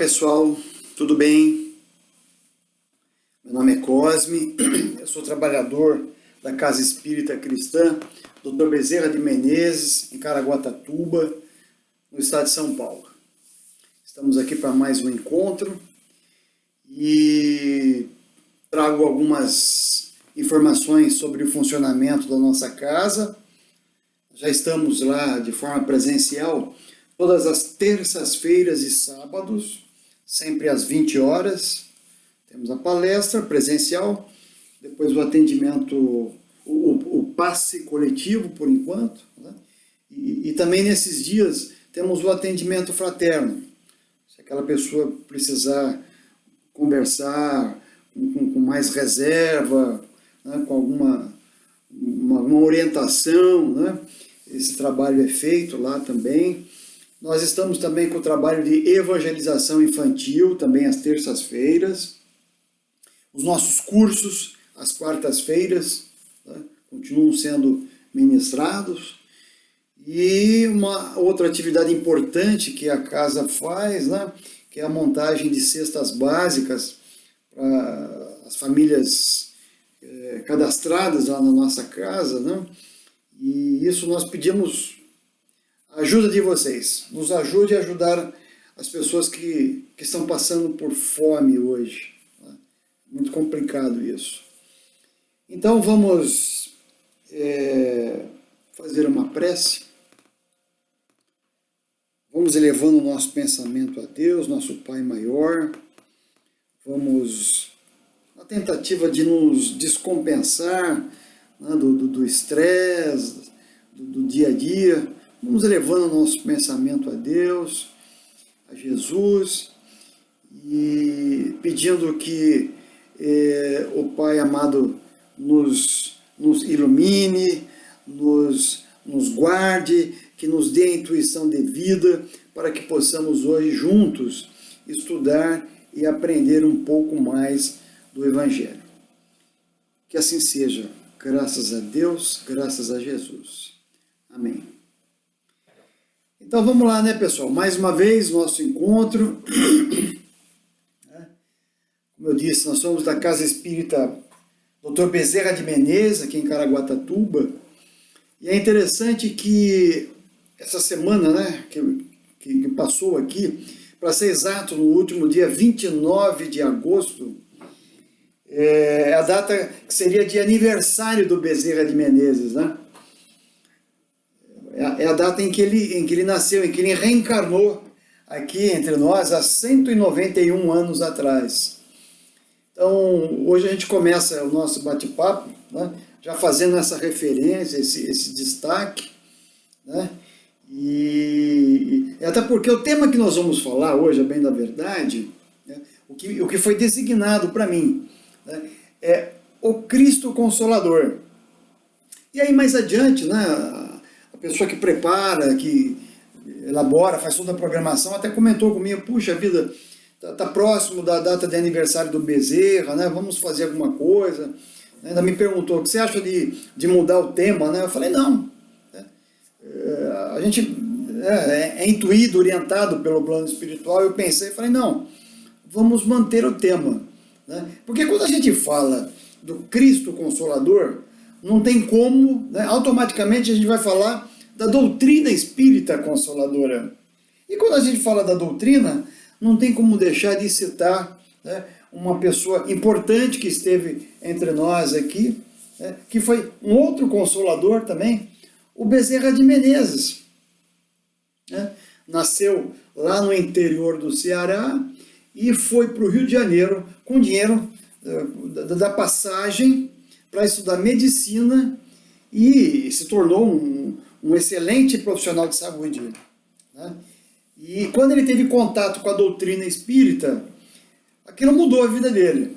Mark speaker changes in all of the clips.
Speaker 1: Olá pessoal, tudo bem? Meu nome é Cosme, eu sou trabalhador da Casa Espírita Cristã Dr. Bezerra de Menezes, em Caraguatatuba, no estado de São Paulo. Estamos aqui para mais um encontro e trago algumas informações sobre o funcionamento da nossa casa. Já estamos lá de forma presencial todas as terças-feiras e sábados, sempre às 20 horas. Temos a palestra presencial, depois o atendimento, o passe coletivo, por enquanto, né? E também nesses dias temos o atendimento fraterno. Se aquela pessoa precisar conversar com mais reserva, né? Com alguma uma orientação, né? Esse trabalho é feito lá também. Nós estamos também com o trabalho de evangelização infantil, também às terças-feiras. Os nossos cursos, às quartas-feiras, né, continuam sendo ministrados. E uma outra atividade importante que a casa faz, né, que é a montagem de cestas básicas para as famílias cadastradas lá na nossa casa, né? E isso nós pedimos a ajuda de vocês. Nos ajude a ajudar as pessoas que estão passando por fome hoje. Né? Muito complicado isso. Então vamos fazer uma prece. Vamos elevando o nosso pensamento a Deus, nosso Pai maior. Vamos na tentativa de nos descompensar, né, do estresse, do dia a dia. Vamos elevando o nosso pensamento a Deus, a Jesus, e pedindo que o Pai amado nos ilumine, nos guarde, que nos dê a intuição devida, para que possamos hoje juntos estudar e aprender um pouco mais do Evangelho. Que assim seja, graças a Deus, graças a Jesus. Amém. Então vamos lá, né, pessoal? Mais uma vez, nosso encontro. Como eu disse, nós somos da Casa Espírita Dr. Bezerra de Menezes, aqui em Caraguatatuba. E é interessante que essa semana, né, que passou aqui, para ser exato, no último dia 29 de agosto, é a data que seria de aniversário do Bezerra de Menezes, né? É a data em que ele nasceu, em que ele reencarnou aqui entre nós há 191 anos atrás. Então, hoje a gente começa o nosso bate-papo, né, já fazendo essa referência, esse destaque, né, e até porque o tema que nós vamos falar hoje, a bem da verdade, né, o que foi designado para mim, né, é o Cristo Consolador. E aí mais adiante, né, a pessoa que prepara, que elabora, faz toda a programação, até comentou comigo, puxa vida, tá próximo da data de aniversário do Bezerra, né? Vamos fazer alguma coisa. Ainda me perguntou, o que você acha de mudar o tema, né? Eu falei, não. A gente é intuído, orientado pelo plano espiritual, eu pensei, falei, não, vamos manter o tema. Né? Porque quando a gente fala do Cristo Consolador, não tem como, né? Automaticamente a gente vai falar da doutrina espírita consoladora. E quando a gente fala da doutrina, não tem como deixar de citar, né, uma pessoa importante que esteve entre nós aqui, né, que foi um outro consolador também, o Bezerra de Menezes. Né? Nasceu lá no interior do Ceará e foi para o Rio de Janeiro com dinheiro da passagem para estudar medicina e se tornou um excelente profissional de saúde. Né? E quando ele teve contato com a doutrina espírita, aquilo mudou a vida dele.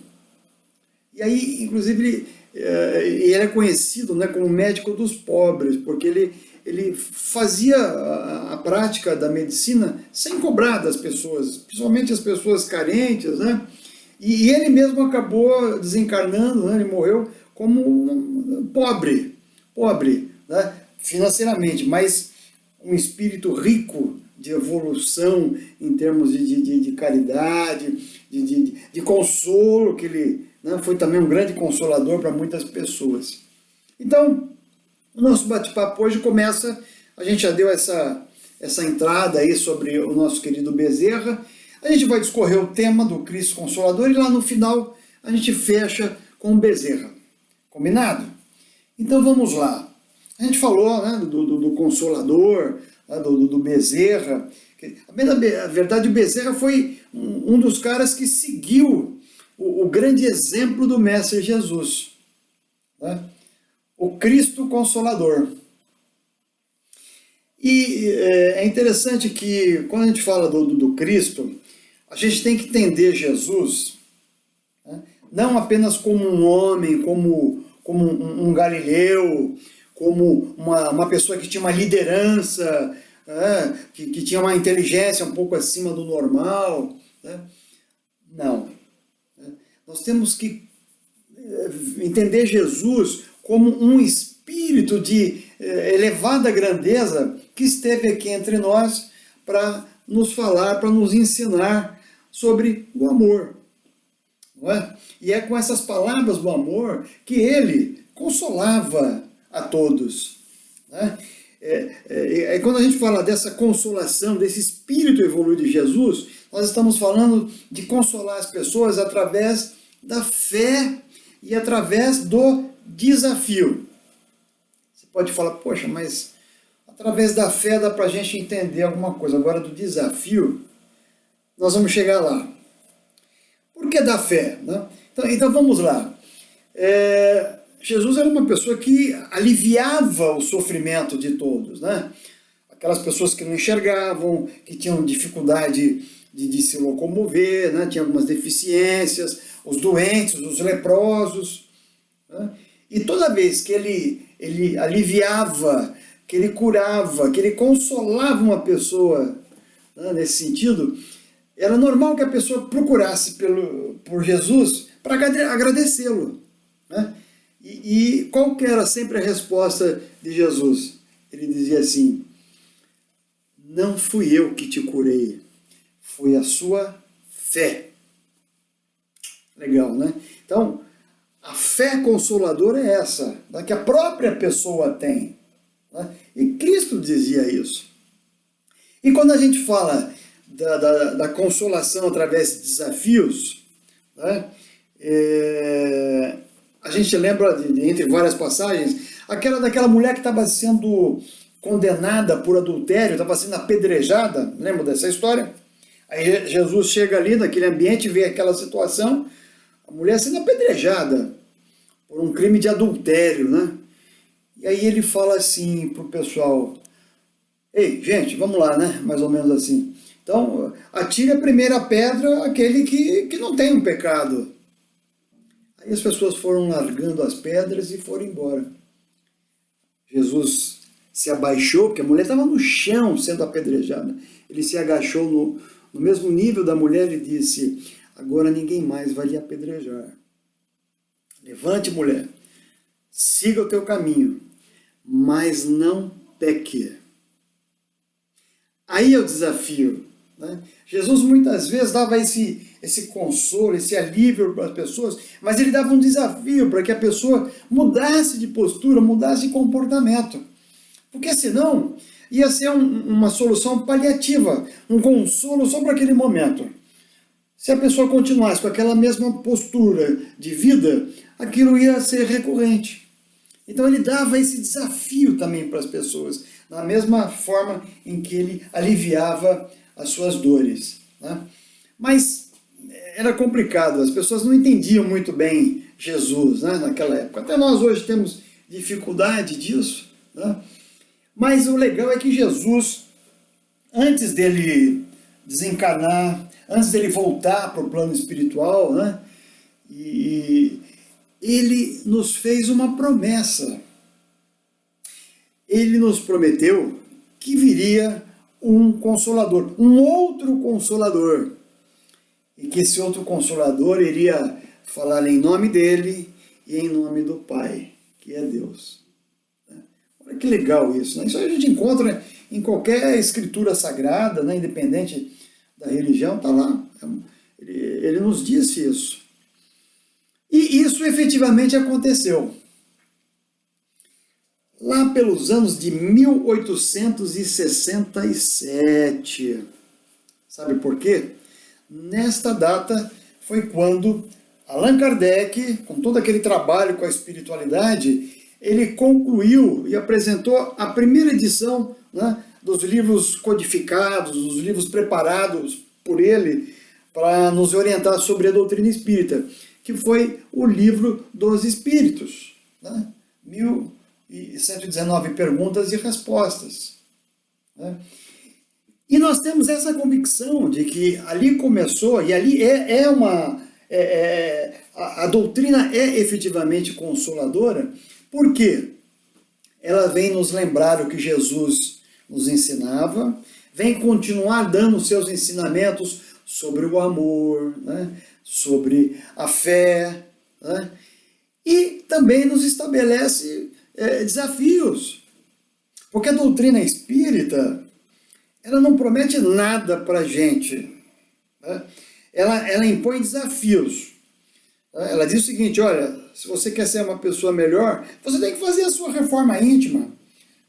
Speaker 1: E aí, inclusive, ele é conhecido, né, como médico dos pobres, porque ele fazia a prática da medicina sem cobrar das pessoas, principalmente as pessoas carentes, né? E ele mesmo acabou desencarnando, né? Ele morreu como um pobre, né? Financeiramente, mas um espírito rico de evolução em termos de caridade, de consolo, que ele, né, foi também um grande consolador para muitas pessoas. Então, o nosso bate-papo hoje começa, a gente já deu essa entrada aí sobre o nosso querido Bezerra, a gente vai discorrer o tema do Cristo Consolador e lá no final a gente fecha com o Bezerra. Combinado? Então vamos lá. A gente falou, né, do Consolador, né, do Bezerra. A verdade, o Bezerra foi um dos caras que seguiu o grande exemplo do Mestre Jesus, né? O Cristo Consolador. E é interessante que quando a gente fala do Cristo, a gente tem que entender Jesus, né, não apenas como um homem, como um Galileu, como uma pessoa que tinha uma liderança, que tinha uma inteligência um pouco acima do normal, né? Não. Nós temos que entender Jesus como um espírito de elevada grandeza que esteve aqui entre nós para nos falar, para nos ensinar sobre o amor. Não é? E é com essas palavras do amor que ele consolava a todos. Né? Quando a gente fala dessa consolação, desse espírito evoluído de Jesus, nós estamos falando de consolar as pessoas através da fé e através do desafio. Você pode falar, poxa, mas através da fé dá para a gente entender alguma coisa. Agora, do desafio, nós vamos chegar lá. Por que da fé? Né? Então vamos lá. Jesus era uma pessoa que aliviava o sofrimento de todos, né? Aquelas pessoas que não enxergavam, que tinham dificuldade de se locomover, né? Tinham algumas deficiências, os doentes, os leprosos, né? E toda vez que ele aliviava, que ele curava, que ele consolava uma pessoa, né, nesse sentido, era normal que a pessoa procurasse por Jesus para agradecê-lo, né? E qual que era sempre a resposta de Jesus? Ele dizia assim, não fui eu que te curei, foi a sua fé. Legal, né? Então, a fé consoladora é essa, né, que a própria pessoa tem, né? E Cristo dizia isso. E quando a gente fala da consolação através de desafios, né, a gente lembra, entre várias passagens, daquela mulher que estava sendo condenada por adultério, estava sendo apedrejada, lembra dessa história? Aí Jesus chega ali naquele ambiente, vê aquela situação, a mulher sendo apedrejada por um crime de adultério, né? E aí ele fala assim para o pessoal, ei, gente, vamos lá, né? Mais ou menos assim. Então, atire a primeira pedra aquele que não tem um pecado. Aí as pessoas foram largando as pedras e foram embora. Jesus se abaixou, porque a mulher estava no chão sendo apedrejada. Ele se agachou no mesmo nível da mulher e disse, agora ninguém mais vai lhe apedrejar. Levante, mulher, siga o teu caminho, mas não peque. Aí é o desafio, né? Jesus muitas vezes dava esse consolo, esse alívio para as pessoas, mas ele dava um desafio para que a pessoa mudasse de postura, mudasse de comportamento. Porque senão ia ser uma solução paliativa, um consolo só para aquele momento. Se a pessoa continuasse com aquela mesma postura de vida, aquilo ia ser recorrente. Então ele dava esse desafio também para as pessoas, da mesma forma em que ele aliviava as suas dores, né? Mas era complicado, as pessoas não entendiam muito bem Jesus, né, naquela época. Até nós hoje temos dificuldade disso, né? Mas o legal é que Jesus, antes dele desencarnar, antes dele voltar para o plano espiritual, né, e ele nos fez uma promessa. Ele nos prometeu que viria um consolador, um outro consolador. E que esse outro consolador iria falar em nome dele e em nome do Pai, que é Deus. Olha que legal isso, né? Isso a gente encontra em qualquer escritura sagrada, né, independente da religião, está lá. Ele nos disse isso. E isso efetivamente aconteceu. Lá pelos anos de 1867. Sabe por quê? Nesta data foi quando Allan Kardec, com todo aquele trabalho com a espiritualidade, ele concluiu e apresentou a primeira edição, né, dos livros codificados, dos livros preparados por ele para nos orientar sobre a doutrina espírita, que foi o Livro dos Espíritos, né? 1119 perguntas e respostas, né? E nós temos essa convicção de que ali começou, e ali a doutrina é efetivamente consoladora, porque ela vem nos lembrar o que Jesus nos ensinava, vem continuar dando seus ensinamentos sobre o amor, né, sobre a fé, né, e também nos estabelece desafios, porque a doutrina espírita, ela não promete nada para a gente, né? Ela impõe desafios. Ela diz o seguinte: olha, se você quer ser uma pessoa melhor, você tem que fazer a sua reforma íntima,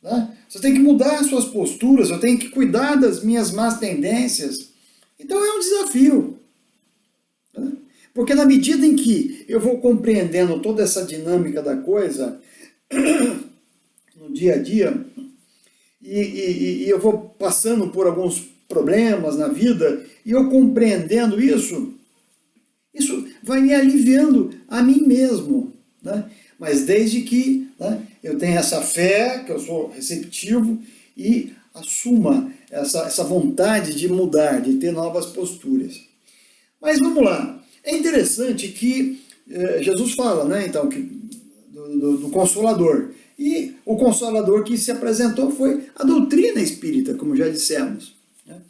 Speaker 1: né? Você tem que mudar as suas posturas, eu tenho que cuidar das minhas más tendências. Então é um desafio, né? Porque na medida em que eu vou compreendendo toda essa dinâmica da coisa no dia a dia, e eu vou passando por alguns problemas na vida, e eu compreendendo isso vai me aliviando a mim mesmo, né? Mas desde que, né, eu tenha essa fé, que eu sou receptivo, e assuma essa vontade de mudar, de ter novas posturas. Mas vamos lá. É interessante que Jesus fala, né, então, do Consolador. E o Consolador que se apresentou foi a doutrina espírita, como já dissemos, né?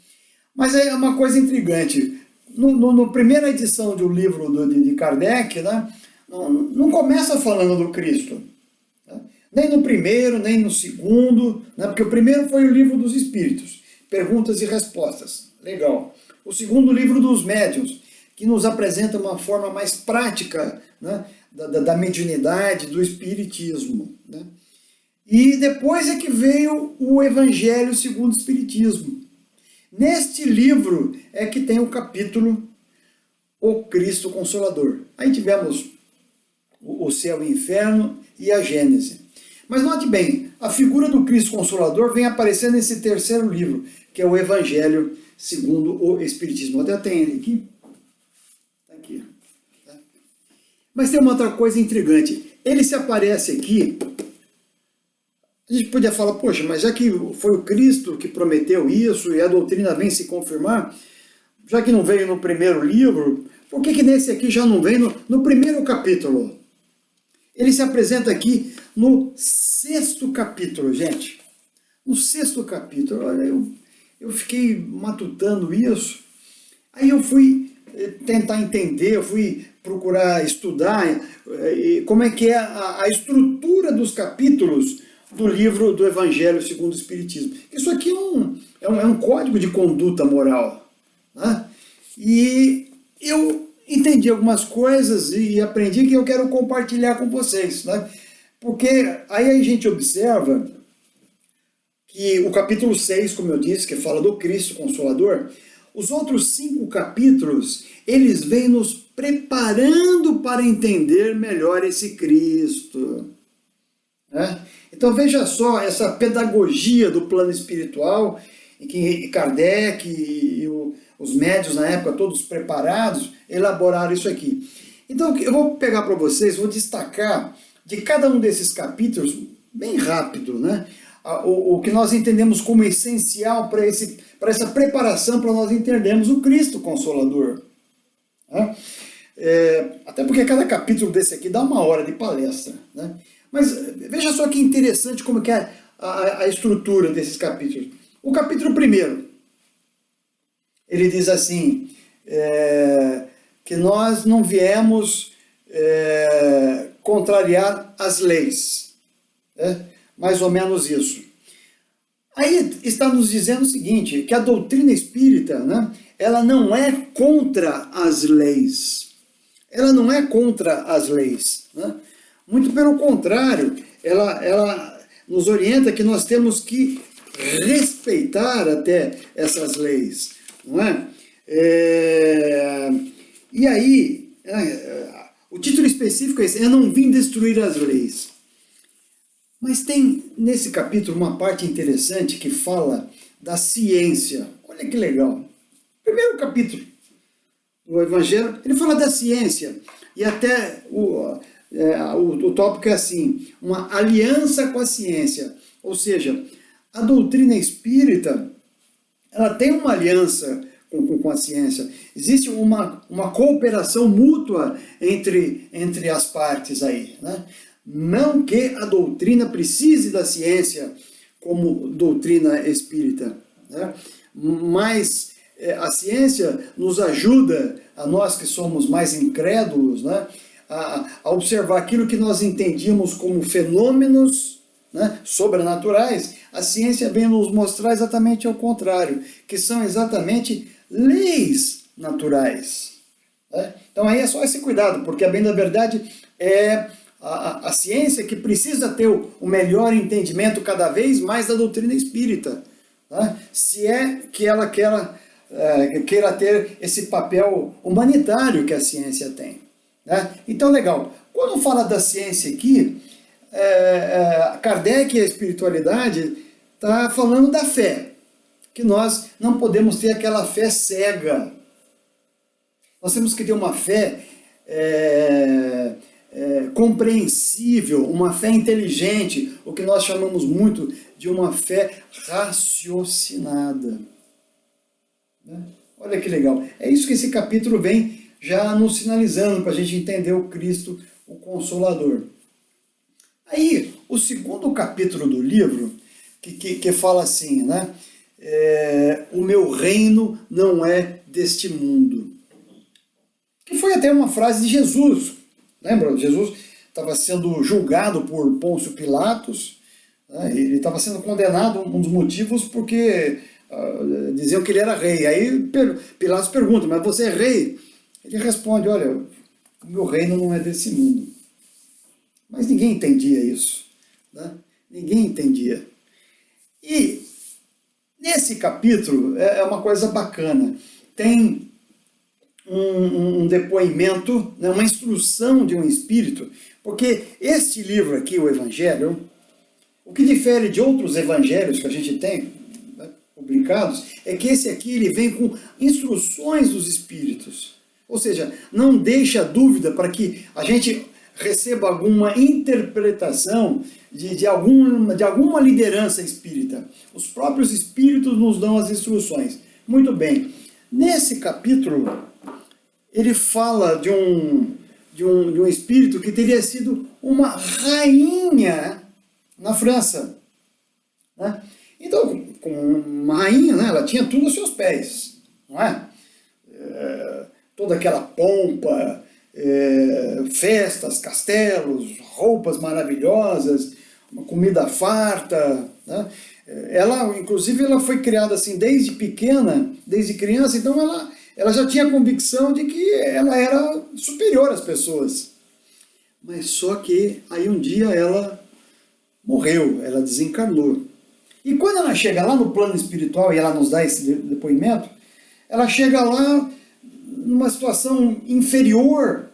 Speaker 1: Mas é uma coisa intrigante. Na primeira edição do livro de Kardec, né, não começa falando do Cristo, né? Nem no primeiro, nem no segundo, né, porque o primeiro foi o livro dos Espíritos, perguntas e respostas, legal. O segundo, o livro dos médiuns, que nos apresenta uma forma mais prática, né, da mediunidade, do espiritismo, né? E depois é que veio o Evangelho segundo o Espiritismo. Neste livro é que tem o capítulo O Cristo Consolador. Aí tivemos o céu e o inferno e a Gênese. Mas note bem, a figura do Cristo Consolador vem aparecer nesse terceiro livro, que é o Evangelho segundo o Espiritismo. Até tem ele aqui. Está aqui. Tá? Mas tem uma outra coisa intrigante. Ele se aparece aqui. A gente podia falar, poxa, mas já que foi o Cristo que prometeu isso e a doutrina vem se confirmar, já que não veio no primeiro livro, por que nesse aqui já não vem no primeiro capítulo? Ele se apresenta aqui no 6º capítulo, gente. No 6º capítulo, olha, eu fiquei matutando isso, aí eu fui tentar entender, eu fui procurar estudar como é que é a estrutura dos capítulos do livro do Evangelho segundo o Espiritismo. Isso aqui é um código de conduta moral, né? E eu entendi algumas coisas e aprendi que eu quero compartilhar com vocês, né? Porque aí a gente observa que o capítulo 6, como eu disse, que fala do Cristo Consolador, os outros 5 capítulos, eles vêm nos preparando para entender melhor esse Cristo, né? Então veja só essa pedagogia do plano espiritual, em que Kardec e os médiuns na época, todos preparados, elaboraram isso aqui. Então eu vou pegar para vocês, vou destacar de cada um desses capítulos, bem rápido, né, o que nós entendemos como essencial para essa preparação, para nós entendermos o Cristo Consolador, né? Até porque cada capítulo desse aqui dá 1 hora de palestra, né? Mas veja só que interessante como que é a estrutura desses capítulos. O capítulo 1, ele diz assim, que nós não viemos contrariar as leis, né? Mais ou menos isso. Aí está nos dizendo o seguinte, que a doutrina espírita, né, ela não é contra as leis. Ela não é contra as leis. Né? Muito pelo contrário, ela nos orienta que nós temos que respeitar até essas leis. Não é? E aí, o título específico é esse, eu não vim destruir as leis. Mas tem nesse capítulo uma parte interessante que fala da ciência. Olha que legal. Primeiro capítulo do Evangelho, ele fala da ciência. E até o tópico é assim, uma aliança com a ciência. Ou seja, a doutrina espírita, ela tem uma aliança com a ciência. Existe uma cooperação mútua entre as partes aí, né? Não que a doutrina precise da ciência como doutrina espírita, né? Mas a ciência nos ajuda, a nós que somos mais incrédulos, né? a observar aquilo que nós entendíamos como fenômenos, né, sobrenaturais. A ciência vem nos mostrar exatamente ao contrário, que são exatamente leis naturais. Né? Então aí é só esse cuidado, porque a bem da verdade é a ciência que precisa ter o melhor entendimento cada vez mais da doutrina espírita. Né? Se é que ela queira ter esse papel humanitário que a ciência tem. Né? Então, legal. Quando fala da ciência aqui, Kardec e a espiritualidade está falando da fé, que nós não podemos ter aquela fé cega. Nós temos que ter uma fé compreensível, uma fé inteligente, o que nós chamamos muito de uma fé raciocinada. Né? Olha que legal. É isso que esse capítulo vem já nos sinalizando para a gente entender o Cristo, o Consolador. Aí, o segundo capítulo do livro, que fala assim, né? O meu reino não é deste mundo. Que foi até uma frase de Jesus. Lembra? Jesus estava sendo julgado por Pôncio Pilatos, né? Ele estava sendo condenado, um dos motivos, porque diziam que ele era rei. Aí Pilatos pergunta, mas você é rei? Ele responde, olha, o meu reino não é desse mundo. Mas ninguém entendia isso. Né? Ninguém entendia. E nesse capítulo é uma coisa bacana. Tem um depoimento, né, uma instrução de um espírito, porque este livro aqui, o Evangelho, o que difere de outros evangelhos que a gente tem, né, publicados, é que esse aqui ele vem com instruções dos espíritos. Ou seja, não deixa dúvida para que a gente receba alguma interpretação de alguma liderança espírita. Os próprios espíritos nos dão as instruções. Muito bem. Nesse capítulo, ele fala de um espírito que teria sido uma rainha na França. Né? Então, como uma rainha, né, ela tinha tudo aos seus pés. Não é? Toda aquela pompa, festas, castelos, roupas maravilhosas, uma comida farta. Né? Ela, inclusive, ela foi criada assim desde pequena, desde criança, então ela já tinha a convicção de que ela era superior às pessoas. Mas só que aí um dia ela morreu, ela desencarnou. E quando ela chega lá no plano espiritual, e ela nos dá esse depoimento, ela chega lá numa situação inferior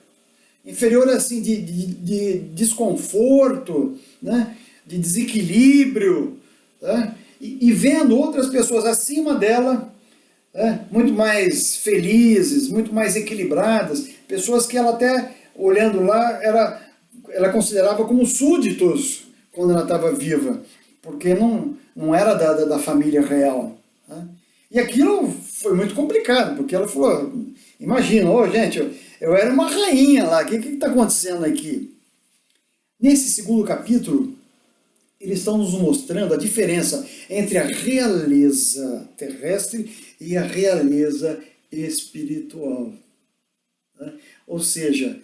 Speaker 1: assim, de desconforto, né? De desequilíbrio, né? E vendo outras pessoas acima dela, né? Muito mais felizes, muito mais equilibradas, pessoas que ela até, olhando lá, ela considerava como súditos quando ela estava viva, porque não era da família real. Né? E aquilo foi muito complicado, porque ela falou, imagina, gente, eu era uma rainha lá, o que está acontecendo aqui? Nesse segundo capítulo, eles estão nos mostrando a diferença entre a realeza terrestre e a realeza espiritual. Né? Ou seja,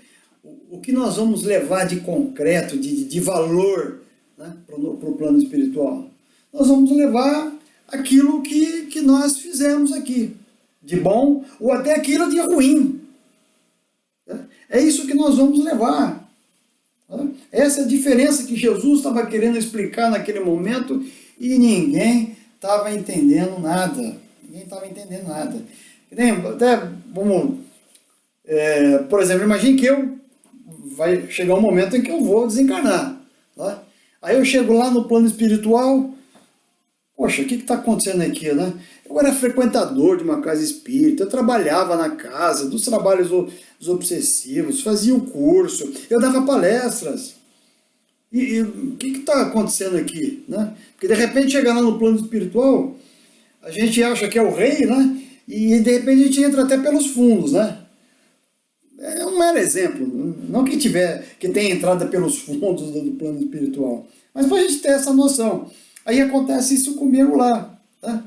Speaker 1: o que nós vamos levar de concreto, de valor, né, para o plano espiritual? nós vamos levar aquilo que nós fizemos aqui, de bom, ou até aquilo de ruim. É isso que nós vamos levar. Essa é a diferença que Jesus estava querendo explicar naquele momento e ninguém estava entendendo nada. Ninguém estava entendendo nada. Até, por exemplo, imagine que vai chegar um momento em que eu vou desencarnar. Tá? Aí eu chego lá no plano espiritual, poxa, o que está acontecendo aqui, né? Eu era frequentador de uma casa espírita, eu trabalhava na casa, dos trabalhos obsessivos, fazia o curso, eu dava palestras. E o que está acontecendo aqui, né? Porque de repente chega lá no plano espiritual, a gente acha que é o rei, né? E de repente a gente entra até pelos fundos, né? É um mero exemplo, não que tenha entrada pelos fundos do plano espiritual, mas para a gente ter essa noção. Aí acontece isso comigo lá, tá?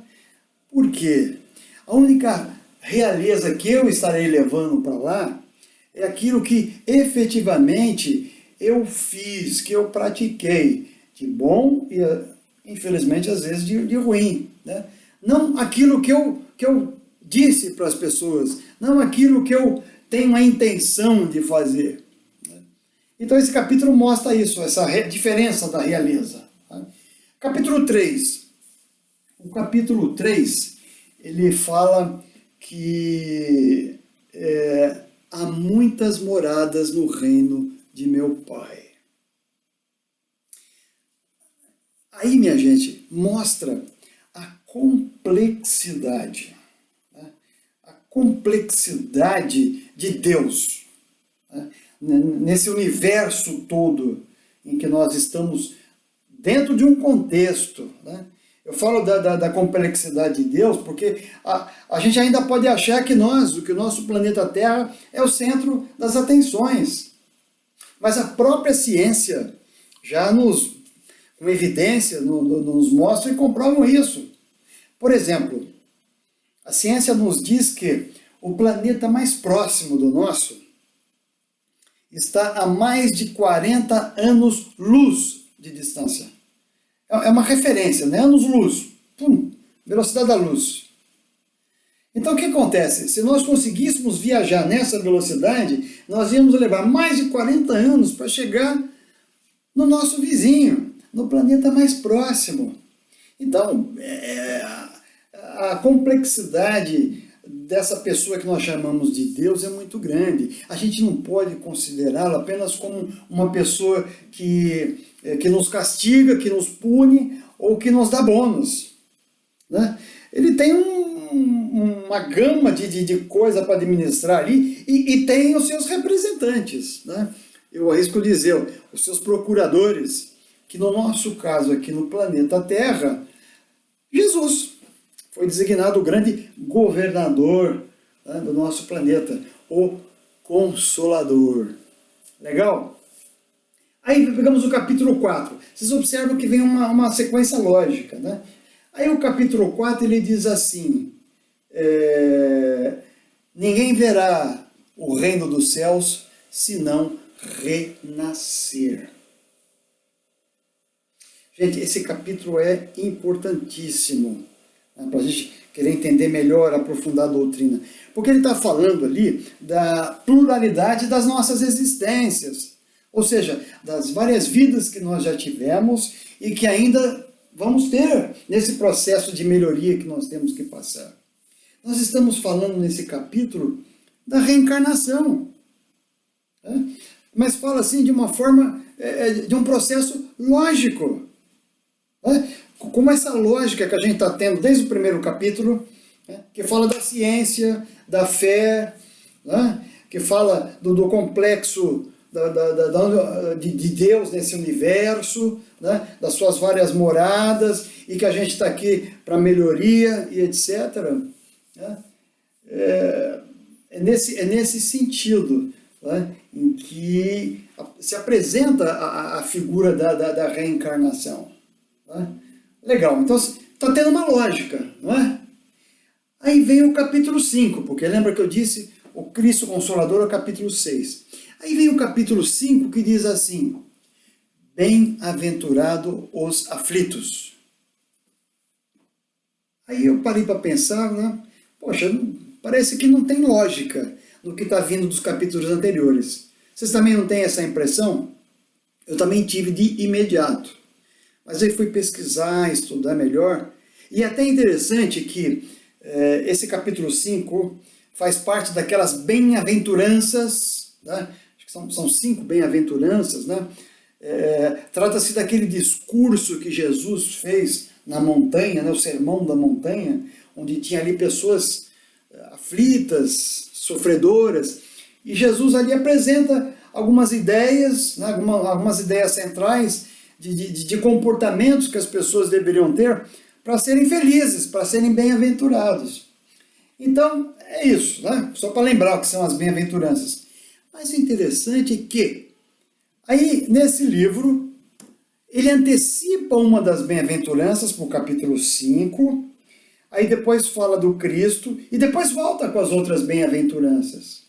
Speaker 1: Por quê? A única realeza que eu estarei levando para lá é aquilo que efetivamente eu fiz, que eu pratiquei, de bom e, infelizmente, às vezes de ruim, né? Não aquilo que eu disse para as pessoas, não aquilo que eu tenho a intenção de fazer. Então esse capítulo mostra isso, essa diferença da realeza. Tá? Capítulo 3. O capítulo 3, ele fala que há muitas moradas no reino de meu Pai. Aí, minha gente, mostra a complexidade. Né? A complexidade de Deus. Né? Nesse universo todo em que nós estamos dentro de um contexto. Né? Eu falo da complexidade de Deus porque a gente ainda pode achar que o nosso planeta Terra é o centro das atenções. Mas a própria ciência já com evidência, nos mostra e comprovam isso. Por exemplo, a ciência nos diz que o planeta mais próximo do nosso está a mais de 40 anos-luz de distância. É uma referência, né? Anos-luz. Velocidade da luz. Então o que acontece? Se nós conseguíssemos viajar nessa velocidade, nós íamos levar mais de 40 anos para chegar no nosso vizinho, no planeta mais próximo. Então, a complexidade dessa pessoa que nós chamamos de Deus é muito grande. A gente não pode considerá-lo apenas como uma pessoa que nos castiga, que nos pune ou que nos dá bônus. Né? Ele tem uma gama de coisa para administrar ali e tem os seus representantes. Né? Eu arrisco dizer, os seus procuradores, que no nosso caso aqui no planeta Terra, Jesus foi designado o grande governador, né, do nosso planeta, o Consolador. Legal? Aí pegamos o capítulo 4. Vocês observam que vem uma sequência lógica. Né? Aí o capítulo 4 ele diz assim, ninguém verá o reino dos céus senão renascer. Gente, esse capítulo é importantíssimo, né, para a gente querer entender melhor, aprofundar a doutrina. Porque ele está falando ali da pluralidade das nossas existências. Ou seja, das várias vidas que nós já tivemos e que ainda vamos ter nesse processo de melhoria que nós temos que passar. Nós estamos falando nesse capítulo da reencarnação. Né? Mas fala assim de uma forma, de um processo lógico. Né? Como essa lógica que a gente está tendo desde o primeiro capítulo, né? Que fala da ciência, da fé, né? Que fala do complexo de Deus nesse universo, né? Das suas várias moradas, e que a gente está aqui para melhoria e etc. Né? É nesse sentido, né? Em que se apresenta a figura da reencarnação. Né? Legal, então está tendo uma lógica, não é? Aí vem o capítulo 5, porque lembra que eu disse o Cristo Consolador é o capítulo 6. Aí vem o capítulo 5 que diz assim, bem-aventurado os aflitos. Aí eu parei para pensar, né? Poxa, parece que não tem lógica no que está vindo dos capítulos anteriores. Vocês também não têm essa impressão? Eu também tive de imediato. Mas aí fui pesquisar, estudar melhor. E é até interessante que esse capítulo 5 faz parte daquelas bem-aventuranças, né? Acho que são 5 bem-aventuranças, né? Trata-se daquele discurso que Jesus fez na montanha, né? O Sermão da Montanha, onde tinha ali pessoas aflitas, sofredoras, e Jesus ali apresenta algumas ideias, né? algumas ideias centrais de comportamentos que as pessoas deveriam ter para serem felizes, para serem bem-aventurados. Então, é isso, né? Só para lembrar o que são as bem-aventuranças. Mas o interessante é que, aí, nesse livro, ele antecipa uma das bem-aventuranças para o capítulo 5, aí depois fala do Cristo, e depois volta com as outras bem-aventuranças.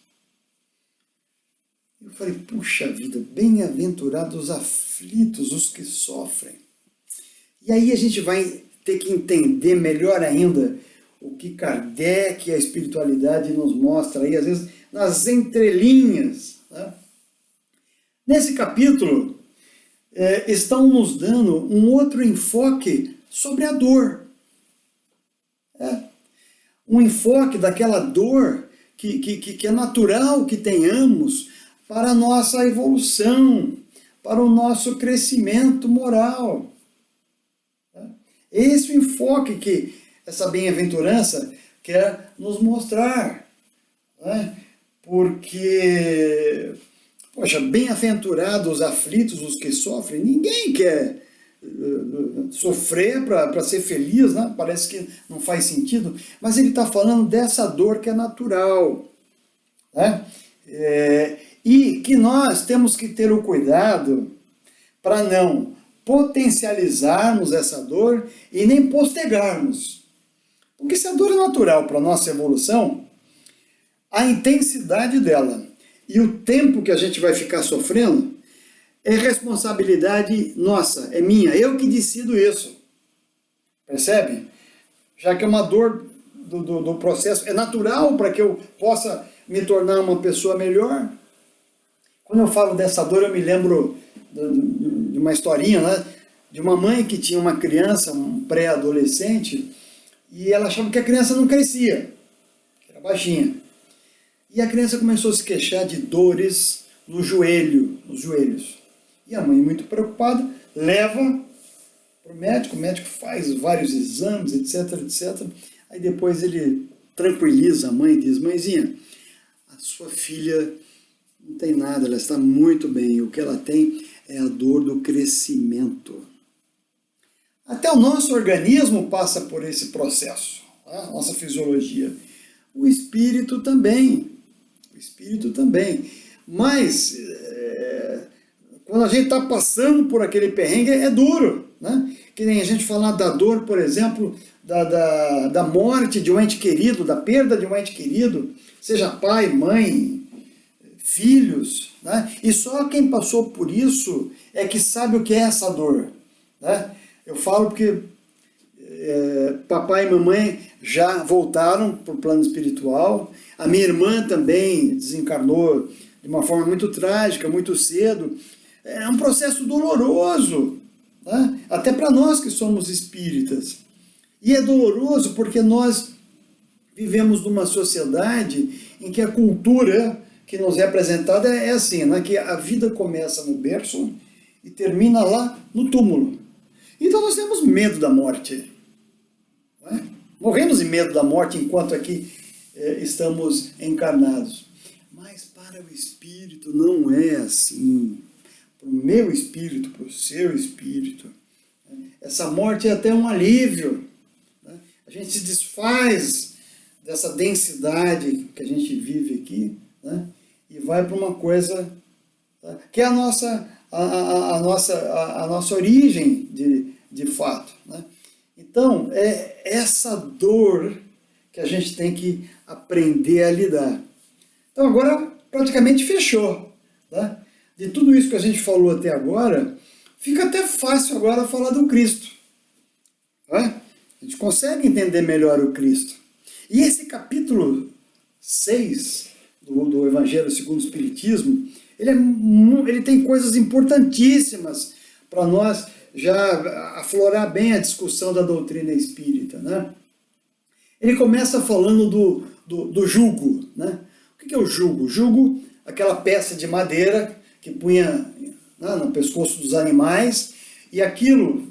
Speaker 1: Eu falei, puxa vida, bem-aventurados os aflitos, os que sofrem. E aí a gente vai ter que entender melhor ainda o que Kardec e a espiritualidade nos mostra aí, às vezes, nas entrelinhas. Né? Nesse capítulo, estão nos dando um outro enfoque sobre a dor. Um enfoque daquela dor que é natural que tenhamos para a nossa evolução, para o nosso crescimento moral. Esse é o enfoque que essa bem-aventurança quer nos mostrar. Né? Porque, poxa, bem-aventurados os aflitos, os que sofrem, ninguém quer sofrer para ser feliz, né? Parece que não faz sentido, mas ele está falando dessa dor que é natural. Né? E que nós temos que ter o cuidado para não potencializarmos essa dor e nem postergarmos. Porque se a dor é natural para a nossa evolução, a intensidade dela e o tempo que a gente vai ficar sofrendo é responsabilidade nossa, é minha, eu que decido isso. Percebe? Já que é uma dor do processo, é natural para que eu possa me tornar uma pessoa melhor. Quando eu falo dessa dor, eu me lembro de uma historinha, né? De uma mãe que tinha uma criança, um pré-adolescente, e ela achava que a criança não crescia, que era baixinha. E a criança começou a se queixar de dores no joelho, nos joelhos. E a mãe, muito preocupada, leva para o médico faz vários exames, etc, etc. Aí depois ele tranquiliza a mãe e diz, mãezinha, a sua filha não tem nada, ela está muito bem, o que ela tem é a dor do crescimento. Até o nosso organismo passa por esse processo, tá? Nossa fisiologia. O espírito também. Mas, quando a gente está passando por aquele perrengue, é duro, né? Que nem a gente falar da dor, por exemplo, da morte de um ente querido, da perda de um ente querido, seja pai, mãe, filhos, né? E só quem passou por isso é que sabe o que é essa dor, né? Eu falo porque papai e mamãe já voltaram para o plano espiritual, a minha irmã também desencarnou de uma forma muito trágica, muito cedo. É um processo doloroso, né? Até para nós que somos espíritas. E é doloroso porque nós vivemos numa sociedade em que a cultura que nos é apresentada é assim, né? Que a vida começa no berço e termina lá no túmulo. Então nós temos medo da morte. Né? Morremos de medo da morte enquanto aqui estamos encarnados. Mas para o espírito não é assim. Para o meu espírito, para o seu espírito, né? Essa morte é até um alívio. Né? A gente se desfaz dessa densidade que a gente vive aqui, né? E vai para uma coisa, tá? Que é a nossa origem de fato. Né? Então, é essa dor que a gente tem que aprender a lidar. Então, agora praticamente fechou. Né? De tudo isso que a gente falou até agora, fica até fácil agora falar do Cristo. Né? A gente consegue entender melhor o Cristo. E esse capítulo 6 do Evangelho segundo o Espiritismo, ele tem coisas importantíssimas para nós já aflorar bem a discussão da doutrina espírita, né? Ele começa falando do jugo, né? O que é o jugo? O jugo, aquela peça de madeira que punha, né, no pescoço dos animais, e aquilo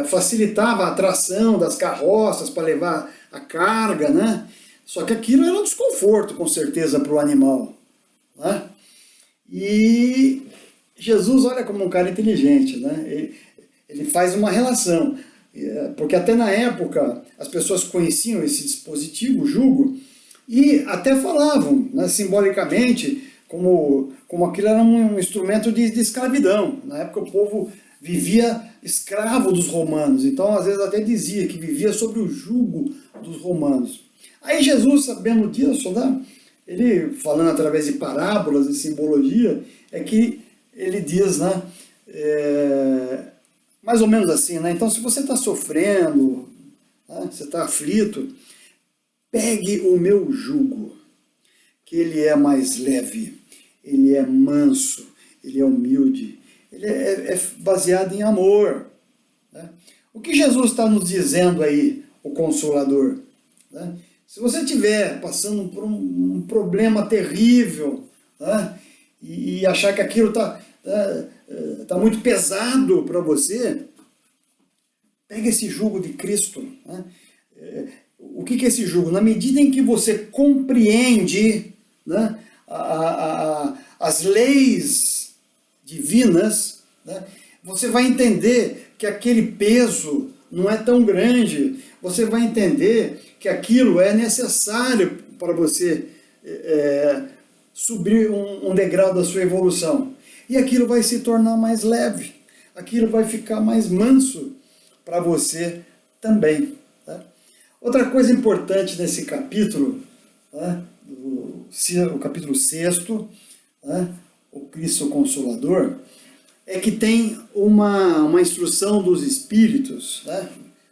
Speaker 1: facilitava a tração das carroças para levar a carga, né? Só que aquilo era um desconforto, com certeza, para o animal, né? E Jesus, olha como um cara inteligente, né? Ele faz uma relação, porque até na época as pessoas conheciam esse dispositivo, o jugo, e até falavam, né, simbolicamente, como aquilo era um instrumento de escravidão. Na época o povo vivia escravo dos romanos, então às vezes até dizia que vivia sob o jugo dos romanos. Aí Jesus, sabendo disso, né, ele falando através de parábolas e simbologia, é que ele diz, né, mais ou menos assim, né? Então, se você está sofrendo, né, você está aflito, pegue o meu jugo, que ele é mais leve, ele é manso, ele é humilde, ele é baseado em amor, né? O que Jesus está nos dizendo aí, o Consolador, né? Se você estiver passando por um problema terrível, né, e achar que aquilo está muito pesado para você, pega esse jugo de Cristo, né? O que é esse jugo? Na medida em que você compreende, né, as leis divinas, né, você vai entender que aquele peso não é tão grande, você vai entender que aquilo é necessário para você subir um degrau da sua evolução. E aquilo vai se tornar mais leve, aquilo vai ficar mais manso para você também. Tá? Outra coisa importante nesse capítulo, né, o capítulo 6º, né, o Cristo Consolador, é que tem uma instrução dos Espíritos, né?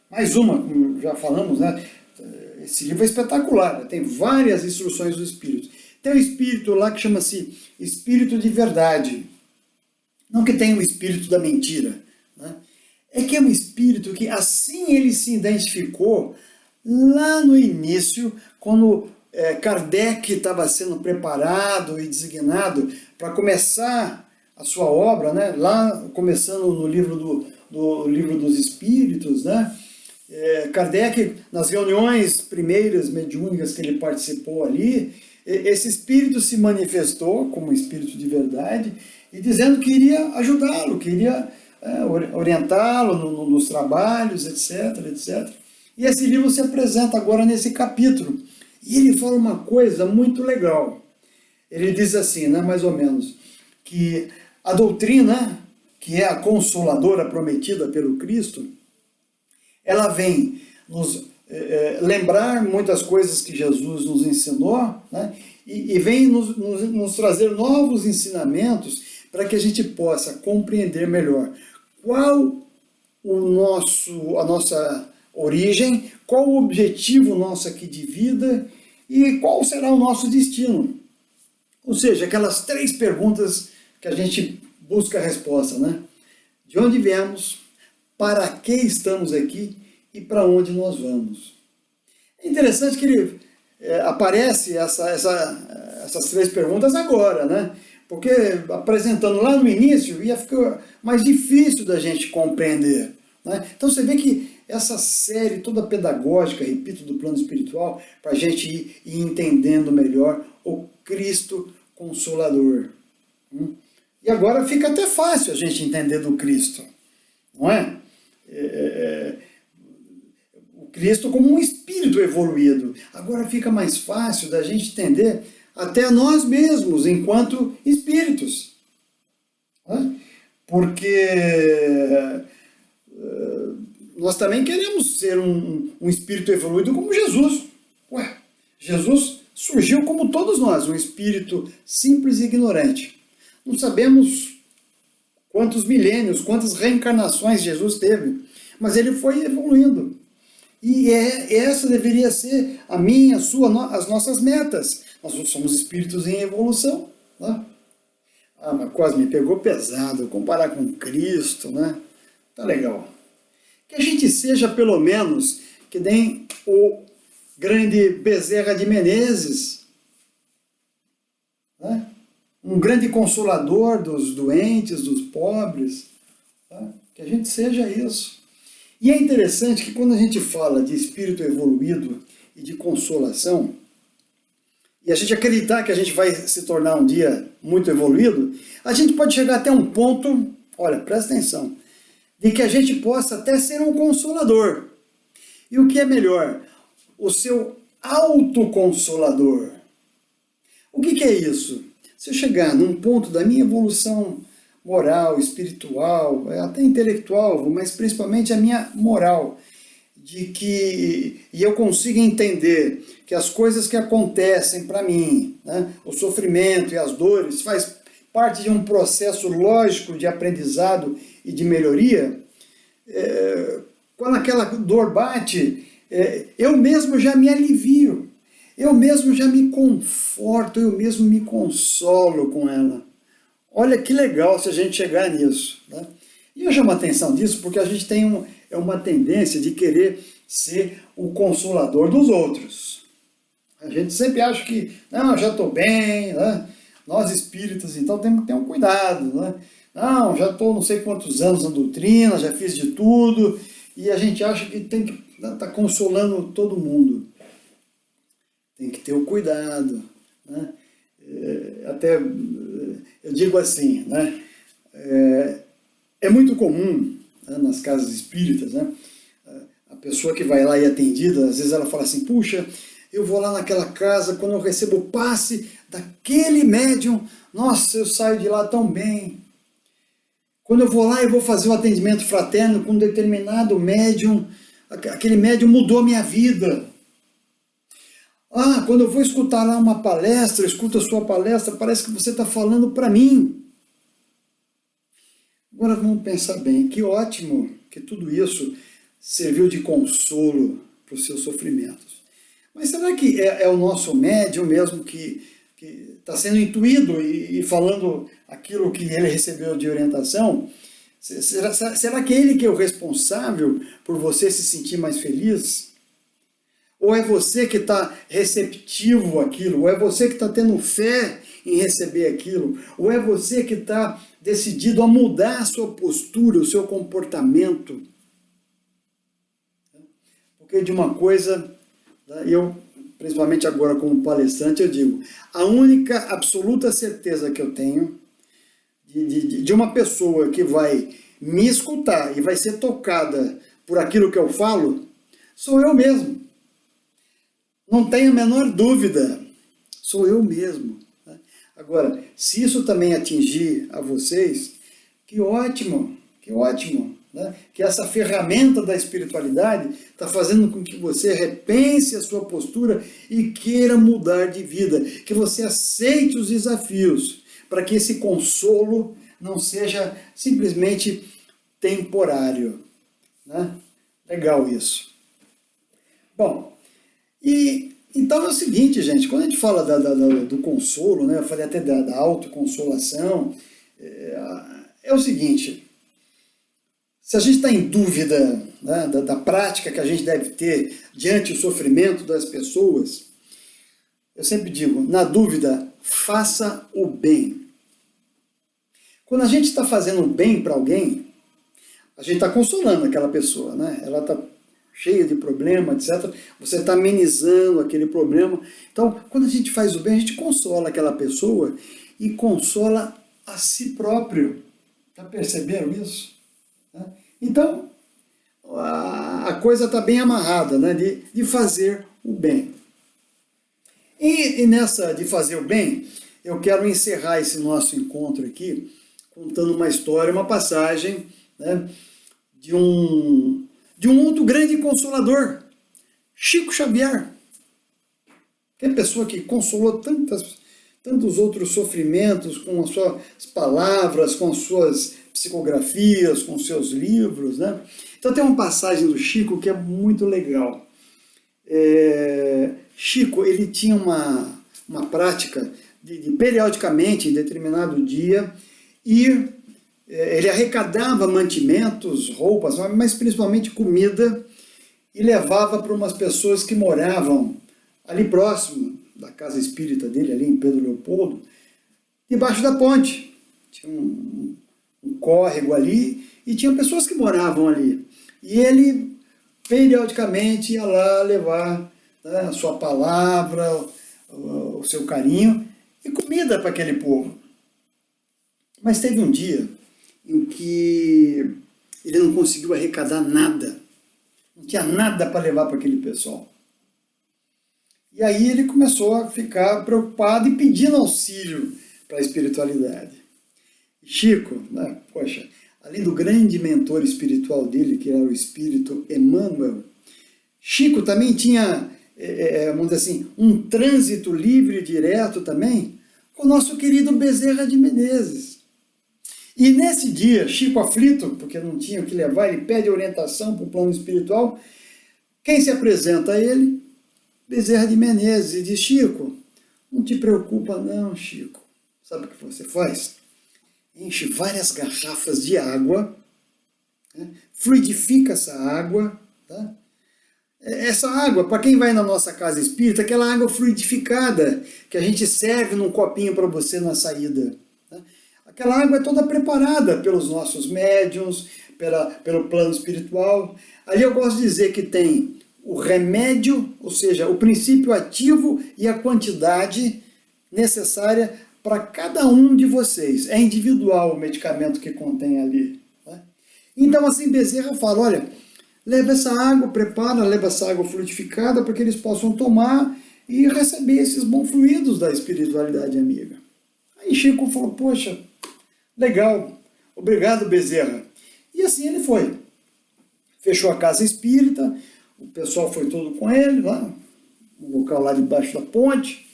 Speaker 1: Mais uma, como já falamos, né? Esse livro é espetacular, né? Tem várias instruções dos Espíritos. Tem um Espírito lá que chama-se Espírito de Verdade. Não que tenha o Espírito da mentira, né? É que é um Espírito que assim ele se identificou lá no início, quando Kardec estava sendo preparado e designado para começar a sua obra, né? Lá começando no livro do Livro dos Espíritos, né? Kardec, nas reuniões primeiras mediúnicas que ele participou ali, esse espírito se manifestou como espírito de verdade e dizendo que iria ajudá-lo, que iria orientá-lo nos trabalhos, etc, etc. E esse livro se apresenta agora nesse capítulo. E ele fala uma coisa muito legal. Ele diz assim, né, mais ou menos, que a doutrina, que é a consoladora prometida pelo Cristo, ela vem nos lembrar muitas coisas que Jesus nos ensinou, né, e vem nos trazer novos ensinamentos para que a gente possa compreender melhor qual a nossa origem, qual o objetivo nosso aqui de vida e qual será o nosso destino. Ou seja, aquelas 3 perguntas que a gente busca a resposta, né? De onde viemos, para que estamos aqui e para onde nós vamos. É interessante que ele aparece essas 3 perguntas agora, né? Porque apresentando lá no início ia ficar mais difícil da gente compreender, né? Então você vê que essa série toda pedagógica, repito, do plano espiritual, para a gente ir entendendo melhor o Cristo Consolador. E agora fica até fácil a gente entender do Cristo, não é? O Cristo como um espírito evoluído. Agora fica mais fácil da gente entender até nós mesmos, enquanto espíritos. Né? Porque nós também queremos ser um espírito evoluído como Jesus. Ué, Jesus surgiu como todos nós, um espírito simples e ignorante. Não sabemos quantos milênios, quantas reencarnações Jesus teve, mas ele foi evoluindo. E essa deveria ser a minha, a sua, as nossas metas. Nós somos espíritos em evolução. Né? Ah, mas quase me pegou pesado, comparar com Cristo, né? Tá legal. Que a gente seja, pelo menos, que nem o grande Bezerra de Menezes, né? Um grande consolador dos doentes, dos pobres, tá? Que a gente seja isso. E é interessante que quando a gente fala de espírito evoluído e de consolação, e a gente acreditar que a gente vai se tornar um dia muito evoluído, a gente pode chegar até um ponto, olha, presta atenção, de que a gente possa até ser um consolador. E o que é melhor? O seu autoconsolador. O que é isso? Se eu chegar num ponto da minha evolução moral, espiritual, até intelectual, mas principalmente a minha moral, e eu consiga entender que as coisas que acontecem para mim, né, o sofrimento e as dores, faz parte de um processo lógico de aprendizado e de melhoria, quando aquela dor bate, eu mesmo já me alivio, eu mesmo já me conforto, eu mesmo me consolo com ela. Olha que legal se a gente chegar nisso. Né? E eu chamo a atenção disso porque a gente tem uma tendência de querer ser o consolador dos outros. A gente sempre acha que, não, já estou bem, né? Nós espíritas, então, temos que ter um cuidado. Né? Não, já estou não sei quantos anos na doutrina, já fiz de tudo, e a gente acha que tem que estar consolando todo mundo. Tem que ter o cuidado. Né? Até eu digo assim, né? É muito comum, né, nas casas espíritas, né, a pessoa que vai lá e é atendida, às vezes ela fala assim, puxa, eu vou lá naquela casa, quando eu recebo o passe daquele médium, nossa, eu saio de lá tão bem. Quando eu vou lá e vou fazer um atendimento fraterno com um determinado médium, aquele médium mudou a minha vida. Ah, quando eu vou escutar lá uma palestra, escuta a sua palestra, parece que você está falando para mim. Agora vamos pensar bem, que ótimo que tudo isso serviu de consolo para os seus sofrimentos. Mas será que é o nosso médium mesmo que está sendo intuído e falando aquilo que ele recebeu de orientação? Será que é ele que é o responsável por você se sentir mais feliz? Ou é você que está receptivo àquilo? Ou é você que está tendo fé em receber aquilo? Ou é você que está decidido a mudar a sua postura, o seu comportamento? Porque de uma coisa, eu, principalmente agora como palestrante, eu digo, a única absoluta certeza que eu tenho de uma pessoa que vai me escutar e vai ser tocada por aquilo que eu falo, sou eu mesmo. Não tenho a menor dúvida, sou eu mesmo. Agora, se isso também atingir a vocês, que ótimo, né? Que essa ferramenta da espiritualidade está fazendo com que você repense a sua postura e queira mudar de vida, que você aceite os desafios, para que esse consolo não seja simplesmente temporário. Né? Legal isso. Bom, então é o seguinte, gente, quando a gente fala do consolo, né, eu falei até da autoconsolação, é o seguinte, se a gente está em dúvida, né, da prática que a gente deve ter diante do sofrimento das pessoas, eu sempre digo, na dúvida, faça o bem. Quando a gente está fazendo o bem para alguém, a gente está consolando aquela pessoa, né? Ela está cheia de problema, etc. Você está amenizando aquele problema. Então, quando a gente faz o bem, a gente consola aquela pessoa e consola a si próprio. Já perceberam isso? Então, a coisa está bem amarrada, né? De fazer o bem. E nessa de fazer o bem, eu quero encerrar esse nosso encontro aqui contando uma história, uma passagem, né, de um outro grande consolador, Chico Xavier, que é a pessoa que consolou tantos outros sofrimentos com as suas palavras, com as suas psicografias, com os seus livros, né? Então tem uma passagem do Chico que é muito legal. Chico, ele tinha uma prática de periodicamente, em determinado dia, ele arrecadava mantimentos, roupas, mas principalmente comida, e levava para umas pessoas que moravam ali próximo da casa espírita dele, ali em Pedro Leopoldo, debaixo da ponte. Tinha um córrego ali, e tinha pessoas que moravam ali. E ele, periodicamente, ia lá levar, né, a sua palavra, o seu carinho, e comida para aquele povo. Mas teve um dia em que ele não conseguiu arrecadar nada. Não tinha nada para levar para aquele pessoal. E aí ele começou a ficar preocupado e pedindo auxílio para a espiritualidade. Chico, né, poxa, além do grande mentor espiritual dele, que era o espírito Emmanuel, Chico também tinha, vamos dizer assim, um trânsito livre e direto também com o nosso querido Bezerra de Menezes. E nesse dia, Chico aflito, porque não tinha o que levar, ele pede orientação para o plano espiritual. Quem se apresenta a ele? Bezerra de Menezes, e diz: Chico, não te preocupa não, Chico. Sabe o que você faz? Enche várias garrafas de água, né? Fluidifica essa água, tá? Essa água, para quem vai na nossa casa espírita, aquela água fluidificada, que a gente serve num copinho para você na saída. Tá? Aquela água é toda preparada pelos nossos médiuns, pelo plano espiritual. Ali eu gosto de dizer que tem o remédio, ou seja, o princípio ativo e a quantidade necessária para cada um de vocês. É individual o medicamento que contém ali. Tá? Então, assim, Bezerra fala, olha, leva essa água, prepara, leva essa água fluidificada para que eles possam tomar e receber esses bons fluidos da espiritualidade amiga. Aí Chico falou, poxa, legal, obrigado, Bezerra. E assim ele foi. Fechou a casa espírita, o pessoal foi todo com ele, lá, no local lá debaixo da ponte,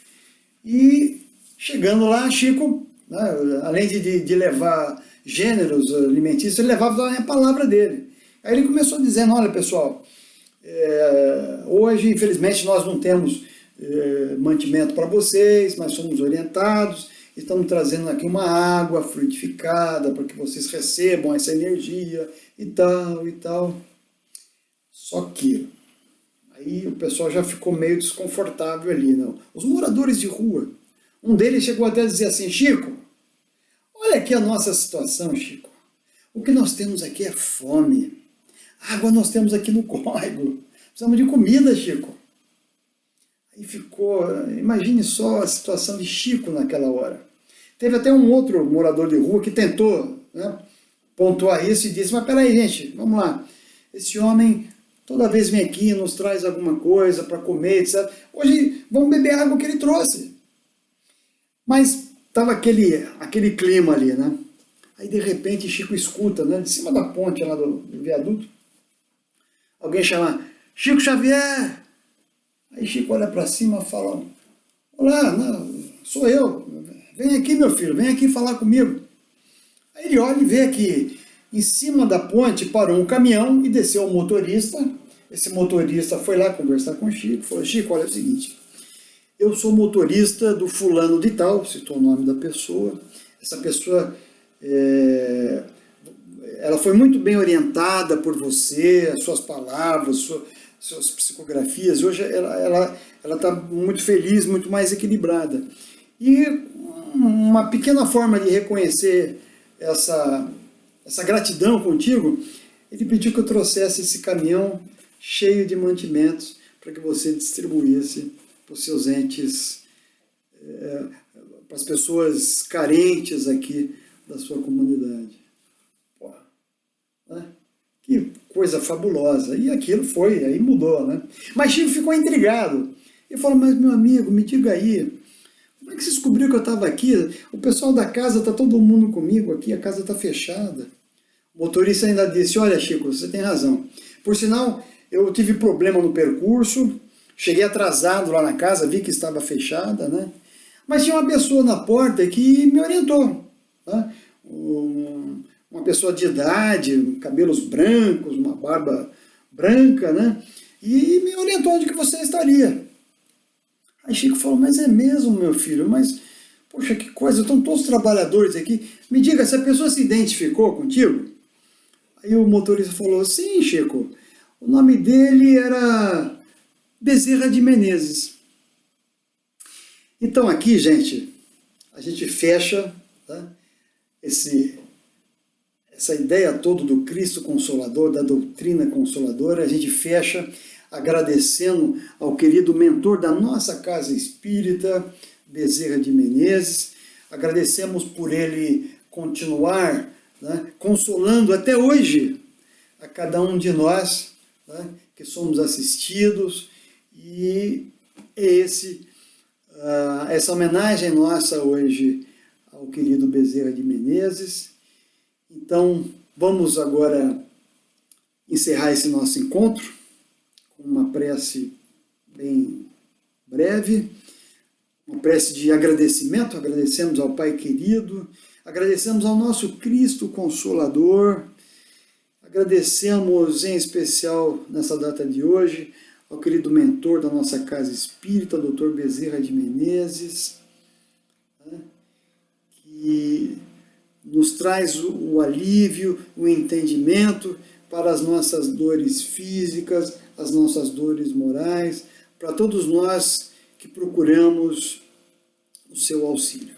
Speaker 1: e chegando lá, Chico, né, além de levar gêneros alimentícios, ele levava também a palavra dele. Aí ele começou dizendo, olha pessoal, hoje infelizmente nós não temos mantimento para vocês, mas somos orientados, estamos trazendo aqui uma água fluidificada para que vocês recebam essa energia e tal e tal. Só que aí o pessoal já ficou meio desconfortável ali, não? Os moradores de rua, um deles chegou até a dizer assim, Chico, olha aqui a nossa situação, Chico. O que nós temos aqui é fome. Água nós temos aqui no córrego. Precisamos de comida, Chico. Aí ficou, imagine só a situação de Chico naquela hora. Teve até um outro morador de rua que tentou, né, pontuar isso e disse, mas peraí, gente, vamos lá. Esse homem toda vez vem aqui e nos traz alguma coisa para comer, etc. Hoje vamos beber a água que ele trouxe. Mas estava aquele clima ali, né? Aí de repente Chico escuta, né, de cima da ponte lá do viaduto, alguém chama, Chico Xavier! Aí Chico olha para cima e fala, olá, não, sou eu, vem aqui meu filho, vem aqui falar comigo. Aí ele olha e vê que em cima da ponte parou um caminhão e desceu um motorista. Esse motorista foi lá conversar com o Chico, falou, Chico, olha é o seguinte, eu sou motorista do fulano de tal, citou o nome da pessoa, essa pessoa, ela foi muito bem orientada por você, as suas palavras, suas psicografias, hoje ela está muito feliz, muito mais equilibrada. E uma pequena forma de reconhecer essa gratidão contigo, ele pediu que eu trouxesse esse caminhão cheio de mantimentos para que você distribuísse para os seus entes, para as pessoas carentes aqui da sua comunidade. Pô, né? Que coisa fabulosa. E aquilo foi, aí mudou, né? Mas Chico ficou intrigado. Ele falou, mas meu amigo, me diga aí, como é que você descobriu que eu estava aqui? O pessoal da casa, está todo mundo comigo aqui, a casa está fechada. O motorista ainda disse, olha Chico, você tem razão. Por sinal, eu tive problema no percurso, cheguei atrasado lá na casa, vi que estava fechada, né? Mas tinha uma pessoa na porta que me orientou, tá? Uma pessoa de idade, cabelos brancos, uma barba branca, né? E me orientou onde que você estaria. Aí Chico falou, mas é mesmo, meu filho, mas, poxa, que coisa, estão todos os trabalhadores aqui. Me diga, essa pessoa se identificou contigo? Aí o motorista falou, sim, Chico, o nome dele era Bezerra de Menezes. Então aqui, gente, a gente fecha, tá, essa ideia toda do Cristo Consolador, da doutrina consoladora, a gente fecha agradecendo ao querido mentor da nossa casa espírita, Bezerra de Menezes. Agradecemos por ele continuar, né, consolando até hoje a cada um de nós, né, que somos assistidos, e é essa homenagem nossa hoje ao querido Bezerra de Menezes. Então, vamos agora encerrar esse nosso encontro com uma prece bem breve, uma prece de agradecimento. Agradecemos ao Pai querido, agradecemos ao nosso Cristo Consolador, agradecemos em especial nessa data de hoje ao querido mentor da nossa casa espírita, Dr. Bezerra de Menezes, né, que nos traz o alívio, o entendimento para as nossas dores físicas, as nossas dores morais, para todos nós que procuramos o seu auxílio.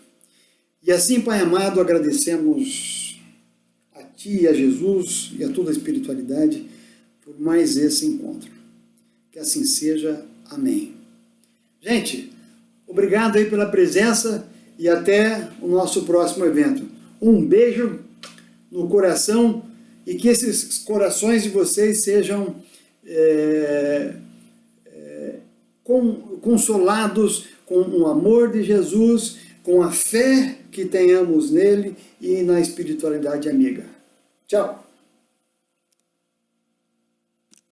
Speaker 1: E assim, Pai amado, agradecemos a Ti, a Jesus e a toda a espiritualidade por mais esse encontro. Que assim seja. Amém. Gente, obrigado aí pela presença e até o nosso próximo evento. Um beijo no coração e que esses corações de vocês sejam consolados com o amor de Jesus, com a fé que tenhamos nele e na espiritualidade amiga. Tchau!